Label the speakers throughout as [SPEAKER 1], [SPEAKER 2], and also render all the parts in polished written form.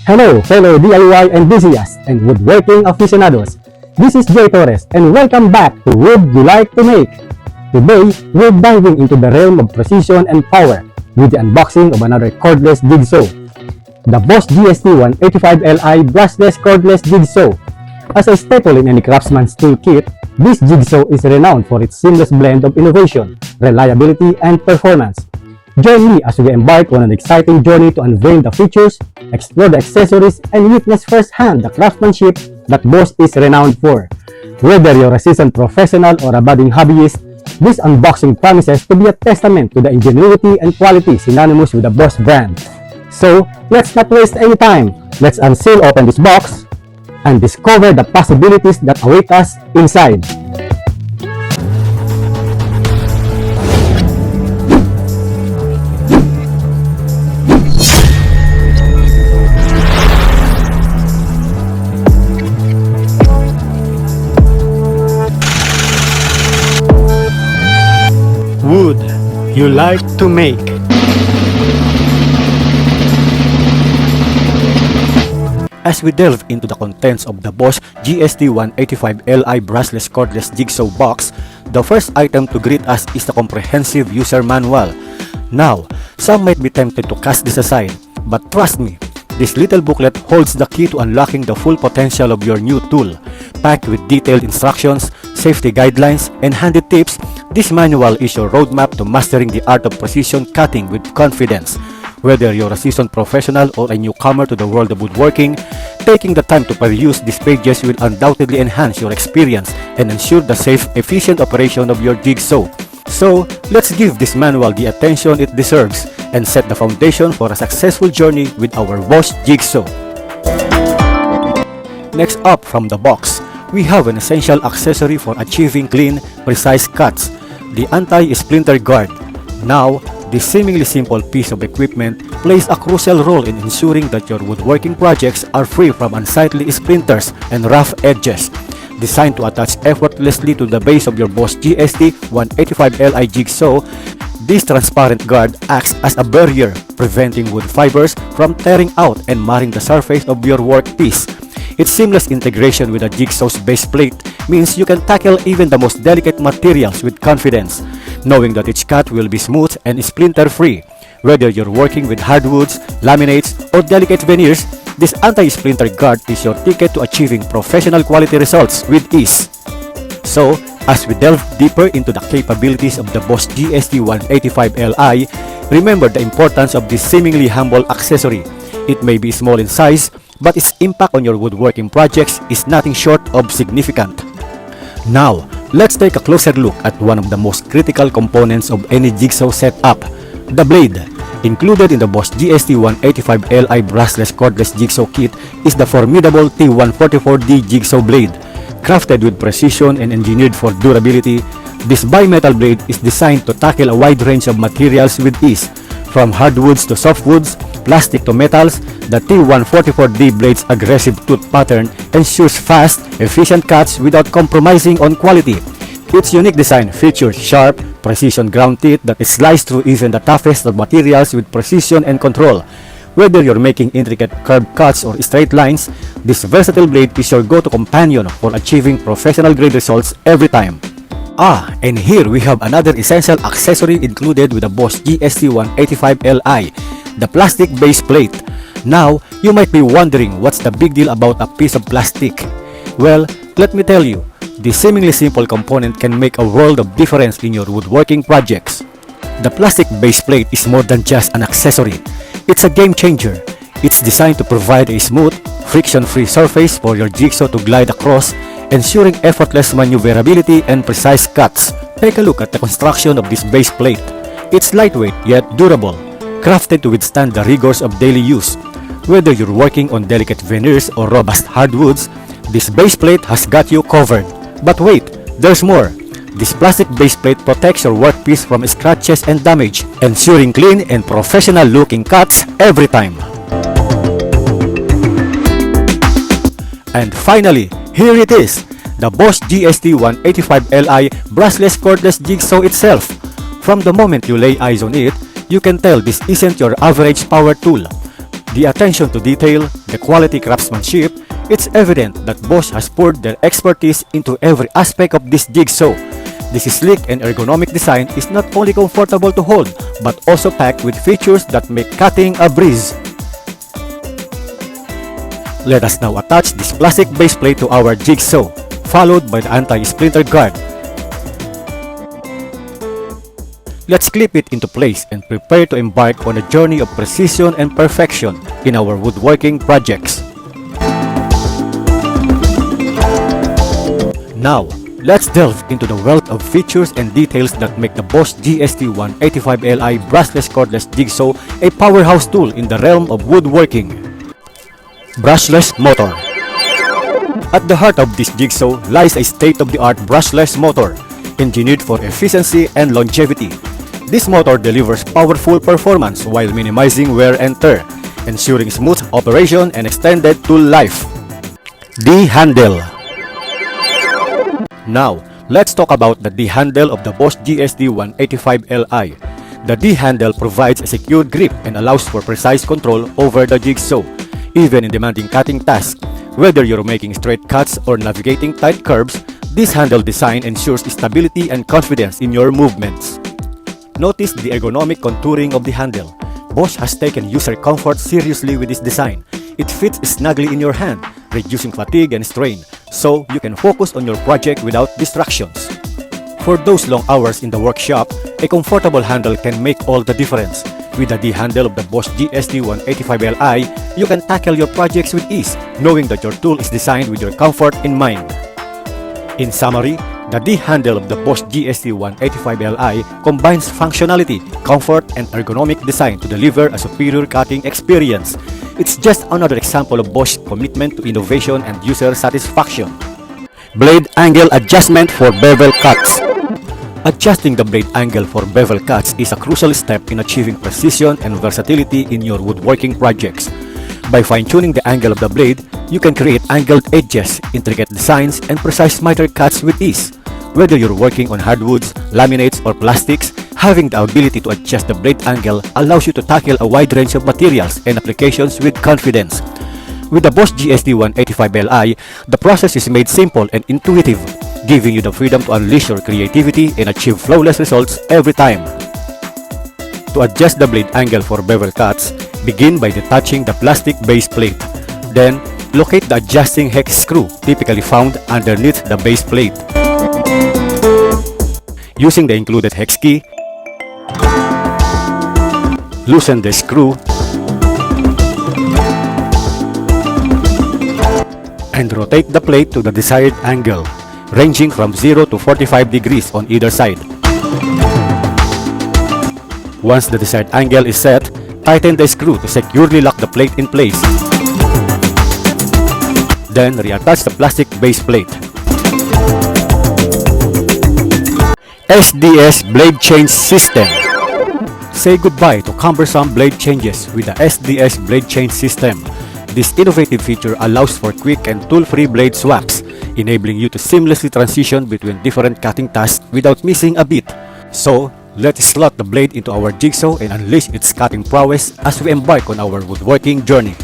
[SPEAKER 1] Hello, fellow DIY enthusiasts and woodworking aficionados. This is Jay Torres and welcome back to Wood You Like to Make. Today, we're diving into the realm of precision and power with the unboxing of another cordless jigsaw, the Bosch GST 185Li Brushless Cordless Jigsaw. As a staple in any craftsman's toolkit, this jigsaw is renowned for its seamless blend of innovation, reliability, and performance. Join me as we embark on an exciting journey to unveil the features, explore the accessories, and witness firsthand the craftsmanship that Bosch is renowned for. Whether you're a seasoned professional or a budding hobbyist, this unboxing promises to be a testament to the ingenuity and quality synonymous with the Bosch brand. So, let's not waste any time. Let's unseal open this box and discover the possibilities that await us inside. Wood you like to make. As we delve into the contents of the Bosch GST 185Li Brushless Cordless Jigsaw box, the first item to greet us is the comprehensive user manual. Now, some might be tempted to cast this aside, but trust me, this little booklet holds the key to unlocking the full potential of your new tool. Packed with detailed instructions, safety guidelines, and handy tips, this manual is your roadmap to mastering the art of precision cutting with confidence. Whether you're a seasoned professional or a newcomer to the world of woodworking, taking the time to peruse these pages will undoubtedly enhance your experience and ensure the safe, efficient operation of your jigsaw. So, let's give this manual the attention it deserves and set the foundation for a successful journey with our Bosch Jigsaw. Next up from the box, we have an essential accessory for achieving clean, precise cuts, the anti-splinter guard. Now, this seemingly simple piece of equipment plays a crucial role in ensuring that your woodworking projects are free from unsightly splinters and rough edges. Designed to attach effortlessly to the base of your Bosch GST 185Li jigsaw, this transparent guard acts as a barrier, preventing wood fibers from tearing out and marring the surface of your workpiece. Its seamless integration with a jigsaw's base plate means you can tackle even the most delicate materials with confidence, knowing that each cut will be smooth and splinter-free. Whether you're working with hardwoods, laminates, or delicate veneers, this anti-splinter guard is your ticket to achieving professional quality results with ease. So, as we delve deeper into the capabilities of the Bosch GST 185Li, remember the importance of this seemingly humble accessory. It may be small in size, but its impact on your woodworking projects is nothing short of significant. Now, let's take a closer look at one of the most critical components of any jigsaw setup, the blade. Included in the Bosch GST 185Li Brushless Cordless Jigsaw kit is the formidable T144D jigsaw blade. Crafted with precision and engineered for durability, this bimetal blade is designed to tackle a wide range of materials with ease. From hardwoods to softwoods, plastic to metals, the T144D blade's aggressive tooth pattern ensures fast, efficient cuts without compromising on quality. Its unique design features sharp, precision ground teeth that slice through even the toughest of materials with precision and control. Whether you're making intricate curved cuts or straight lines, this versatile blade is your go-to companion for achieving professional-grade results every time. And here we have another essential accessory included with the Bosch GST 185Li, the plastic base plate. Now, you might be wondering what's the big deal about a piece of plastic. Well, let me tell you, this seemingly simple component can make a world of difference in your woodworking projects. The plastic base plate is more than just an accessory. It's a game changer. It's designed to provide a smooth, friction-free surface for your jigsaw to glide across, ensuring effortless maneuverability and precise cuts. Take a look at the construction of this base plate. It's lightweight yet durable, crafted to withstand the rigors of daily use. Whether you're working on delicate veneers or robust hardwoods, this base plate has got you covered. But wait, there's more. This plastic base plate protects your workpiece from scratches and damage, ensuring clean and professional-looking cuts every time. And finally, here it is, the Bosch GST 185Li Brushless Cordless Jigsaw itself. From the moment you lay eyes on it, you can tell this isn't your average power tool. The attention to detail, the quality craftsmanship, it's evident that Bosch has poured their expertise into every aspect of this jigsaw. This sleek and ergonomic design is not only comfortable to hold, but also packed with features that make cutting a breeze. Let us now attach this plastic base plate to our jigsaw, followed by the anti-splinter guard. Let's clip it into place and prepare to embark on a journey of precision and perfection in our woodworking projects. Now, let's delve into the wealth of features and details that make the Bosch GST 185Li Brushless Cordless Jigsaw a powerhouse tool in the realm of woodworking. Brushless motor. At the heart of this jigsaw lies a state-of-the-art brushless motor, engineered for efficiency and longevity. This motor delivers powerful performance while minimizing wear and tear, ensuring smooth operation and extended tool life. D-handle. Now, let's talk about the D-handle of the Bosch GST 185Li. The D-handle provides a secure grip and allows for precise control over the jigsaw, even in demanding cutting tasks. Whether you're making straight cuts or navigating tight curves, this handle design ensures stability and confidence in your movements. Notice the ergonomic contouring of the handle. Bosch has taken user comfort seriously with this design. It fits snugly in your hand, reducing fatigue and strain, so you can focus on your project without distractions. For those long hours in the workshop, a comfortable handle can make all the difference. With the D-handle of the Bosch GST 185Li, you can tackle your projects with ease, knowing that your tool is designed with your comfort in mind. In summary, the D-handle of the Bosch GST 185Li combines functionality, comfort, and ergonomic design to deliver a superior cutting experience. It's just another example of Bosch's commitment to innovation and user satisfaction. Blade angle adjustment for bevel cuts. Adjusting the blade angle for bevel cuts is a crucial step in achieving precision and versatility in your woodworking projects. By fine-tuning the angle of the blade, you can create angled edges, intricate designs, and precise miter cuts with ease. Whether you're working on hardwoods, laminates, or plastics, having the ability to adjust the blade angle allows you to tackle a wide range of materials and applications with confidence. With the Bosch GST 185Li, the process is made simple and intuitive, giving you the freedom to unleash your creativity and achieve flawless results every time. To adjust the blade angle for bevel cuts, begin by detaching the plastic base plate. Then, locate the adjusting hex screw typically found underneath the base plate. Using the included hex key, loosen the screw and rotate the plate to the desired angle, ranging from 0 to 45 degrees on either side. Once the desired angle is set, tighten the screw to securely lock the plate in place. Then reattach the plastic base plate. SDS Blade Change System. Say goodbye to cumbersome blade changes with the SDS Blade Change System. This innovative feature allows for quick and tool-free blade swaps, enabling you to seamlessly transition between different cutting tasks without missing a beat. So, let's slot the blade into our jigsaw and unleash its cutting prowess as we embark on our woodworking journey.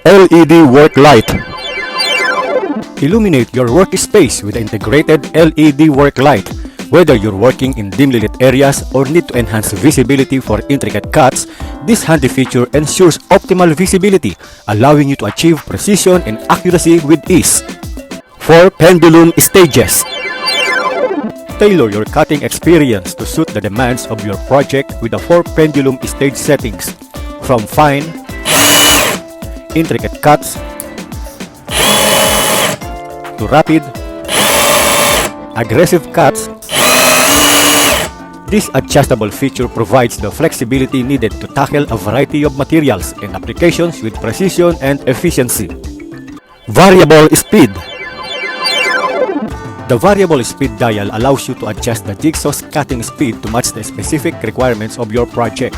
[SPEAKER 1] LED work light. Illuminate your workspace with the integrated LED work light. Whether you're working in dimly lit areas or need to enhance visibility for intricate cuts, this handy feature ensures optimal visibility, allowing you to achieve precision and accuracy with ease. 4 pendulum stages. Tailor your cutting experience to suit the demands of your project with the 4 pendulum stage settings, from fine, intricate cuts to rapid, aggressive cuts. This adjustable feature provides the flexibility needed to tackle a variety of materials and applications with precision and efficiency. Variable speed. The variable speed dial allows you to adjust the jigsaw's cutting speed to match the specific requirements of your project.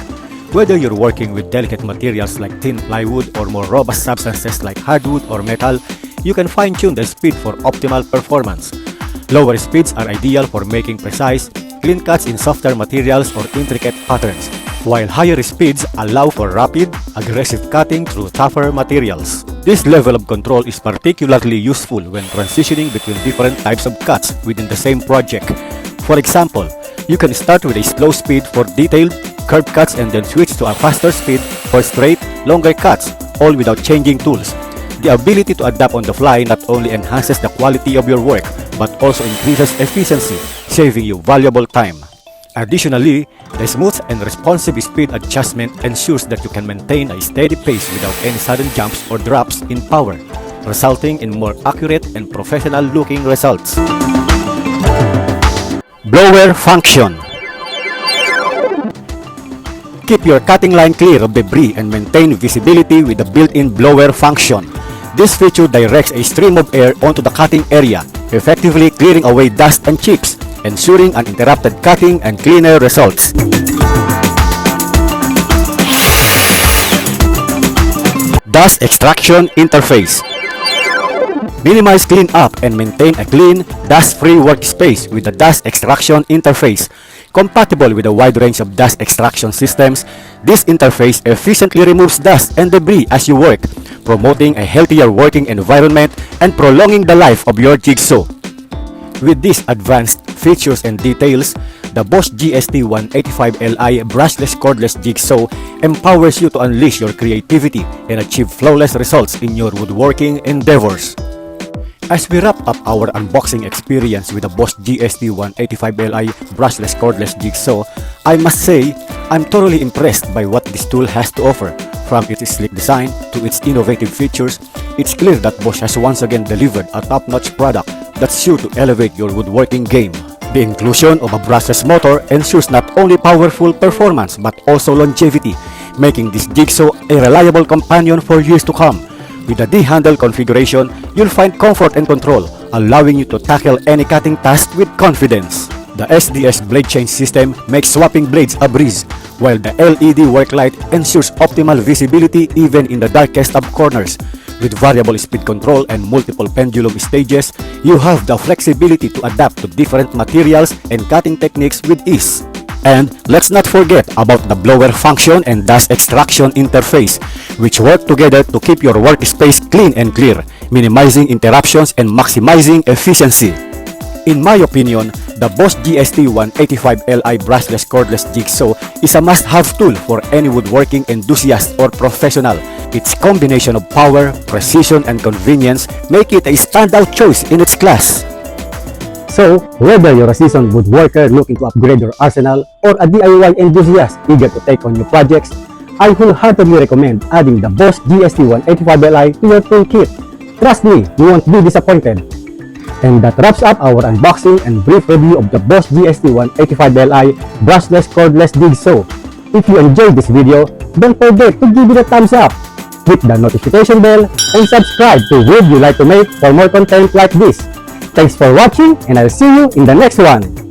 [SPEAKER 1] Whether you're working with delicate materials like thin plywood or more robust substances like hardwood or metal, you can fine-tune the speed for optimal performance. Lower speeds are ideal for making precise, clean cuts in softer materials or intricate patterns, while higher speeds allow for rapid, aggressive cutting through tougher materials. This level of control is particularly useful when transitioning between different types of cuts within the same project. For example, you can start with a slow speed for detailed, curved cuts and then switch to a faster speed for straight, longer cuts, all without changing tools. The ability to adapt on the fly not only enhances the quality of your work, but also increases efficiency, saving you valuable time. Additionally, the smooth and responsive speed adjustment ensures that you can maintain a steady pace without any sudden jumps or drops in power, resulting in more accurate and professional-looking results. Blower function. Keep your cutting line clear of debris and maintain visibility with the built-in blower function. This feature directs a stream of air onto the cutting area, effectively clearing away dust and chips, ensuring uninterrupted cutting and cleaner results. Dust extraction interface. Minimize cleanup and maintain a clean, dust-free workspace with the dust extraction interface. Compatible with a wide range of dust extraction systems, this interface efficiently removes dust and debris as you work, promoting a healthier working environment and prolonging the life of your jigsaw. With these advanced features and details, the Bosch GST 185Li Brushless Cordless Jigsaw empowers you to unleash your creativity and achieve flawless results in your woodworking endeavors. As we wrap up our unboxing experience with the Bosch GST 185Li Brushless Cordless Jigsaw, I must say, I'm thoroughly impressed by what this tool has to offer. From its sleek design to its innovative features, it's clear that Bosch has once again delivered a top-notch product that's sure to elevate your woodworking game. The inclusion of a brushless motor ensures not only powerful performance but also longevity, making this jigsaw a reliable companion for years to come. With the D-handle configuration, you'll find comfort and control, allowing you to tackle any cutting task with confidence. The SDS blade change system makes swapping blades a breeze, while the LED work light ensures optimal visibility even in the darkest of corners. With variable speed control and multiple pendulum stages, you have the flexibility to adapt to different materials and cutting techniques with ease. And let's not forget about the blower function and dust extraction interface, which work together to keep your workspace clean and clear, minimizing interruptions and maximizing efficiency. In my opinion, the Bosch GST 185Li Brushless Cordless Jigsaw is a must-have tool for any woodworking enthusiast or professional. Its combination of power, precision, and convenience make it a standout choice in its class. So, whether you're a seasoned woodworker looking to upgrade your arsenal or a DIY enthusiast eager to take on new projects, I wholeheartedly recommend adding the Bosch GST 185Li to your toolkit. Trust me, you won't be disappointed. And that wraps up our unboxing and brief review of the Bosch GST 185Li Brushless Cordless Jigsaw. If you enjoyed this video, don't forget to give it a thumbs up, hit the notification bell, and subscribe to Would You Like to Make for more content like this. Thanks for watching, and I'll see you in the next one.